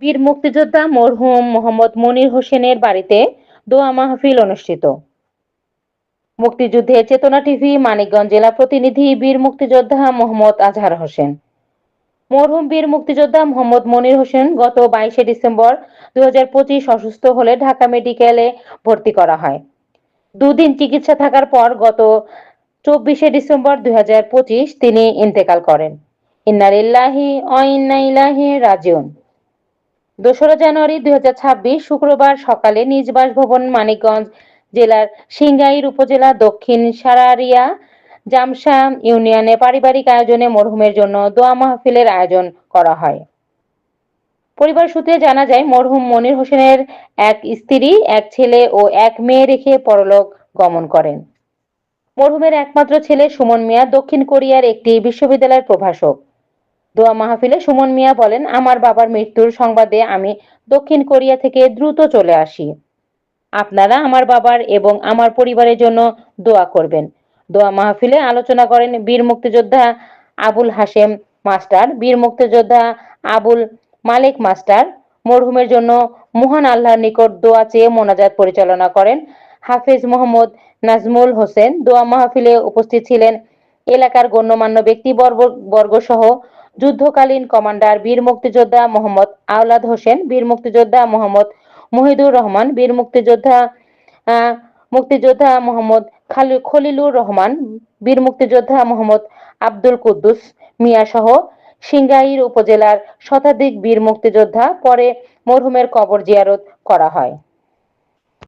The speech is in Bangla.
বীর মুক্তিযোদ্ধা মরহুম মোহাম্মদ মনির হোসেনের বাড়িতে দোয়া মাহফিল অনুষ্ঠিত। মুক্তিযুদ্ধের চেতনা টিভি মানিকগঞ্জ জেলা প্রতিনিধি বীর মুক্তিযোদ্ধা মোহাম্মদ আজহার হোসেন। মরহুম বীর মুক্তিযোদ্ধা মোহাম্মদ মনির হোসেন গত 22শে ডিসেম্বর 2025 অসুস্থ হলে ঢাকা মেডিকেলে ভর্তি করা হয়। দুদিন চিকিৎসা থাকার পর গত 24শে ডিসেম্বর 2025 তিনি ইন্তেকাল করেন। ইন্না লিল্লাহি ওয়া ইন্না ইলাইহি রাজিউন। 2রা জানুয়ারি 2026 শুক্রবার সকালে নিজ বাসভবন মানিকগঞ্জ জেলার সিংগাইর উপজেলা দক্ষিণ সারারিয়া জামসা ইউনিয়নে পারিবারিক আয়োজনে মরহুমের জন্য দোয়া মাহফিলের আয়োজন করা হয়। পরিবার সূত্রে জানা যায়, মরহুম মনির হোসেনের এক স্ত্রী, এক ছেলে ও এক মেয়ে রেখে পরলোক গমন করেন। মরহুমের একমাত্র ছেলে সুমন মিয়া দক্ষিণ কোরিয়ার একটি বিশ্ববিদ্যালয়ের প্রভাষক। দোয়া মাহফিলে সুমন মিয়া বলেন, আমার বাবার মৃত্যুর সংবাদে আমি দক্ষিণ কোরিয়া থেকে দ্রুত চলে আসি। আপনারা আমার বাবার এবং আমার পরিবারের জন্য দোয়া করবেন। দোয়া মাহফিলে আলোচনা করেন বীর মুক্তিযোদ্ধা আবুল হাশেম মাস্টার, বীর মুক্তিযোদ্ধা আবুল মালেক মাস্টার। মরহুমের জন্য মহান আল্লাহর নিকট দোয়া চেয়ে মোনাজাত পরিচালনা করেন হাফেজ মোহাম্মদ নাজমুল হোসেন। দোয়া মাহফিলে উপস্থিত ছিলেন এলাকার গণ্যমান্য ব্যক্তিবর্গ সহ যুদ্ধকালীন কমান্ডার বীর মুক্তিযোদ্ধা মোহাম্মদ আওলাদ হোসেন, বীর মুক্তিযোদ্ধা মোহাম্মদ মহিদুর রহমান, বীর মুক্তিযোদ্ধা মোহাম্মদ খলিলুর রহমান, বীর মুক্তিযোদ্ধা মোহাম্মদ আব্দুল কুদ্দুস মিয়া সহ সিংগাইর উপজেলার শতাধিক বীর মুক্তিযোদ্ধা। পরে মরহুমের কবর জিয়ারত করা হয়।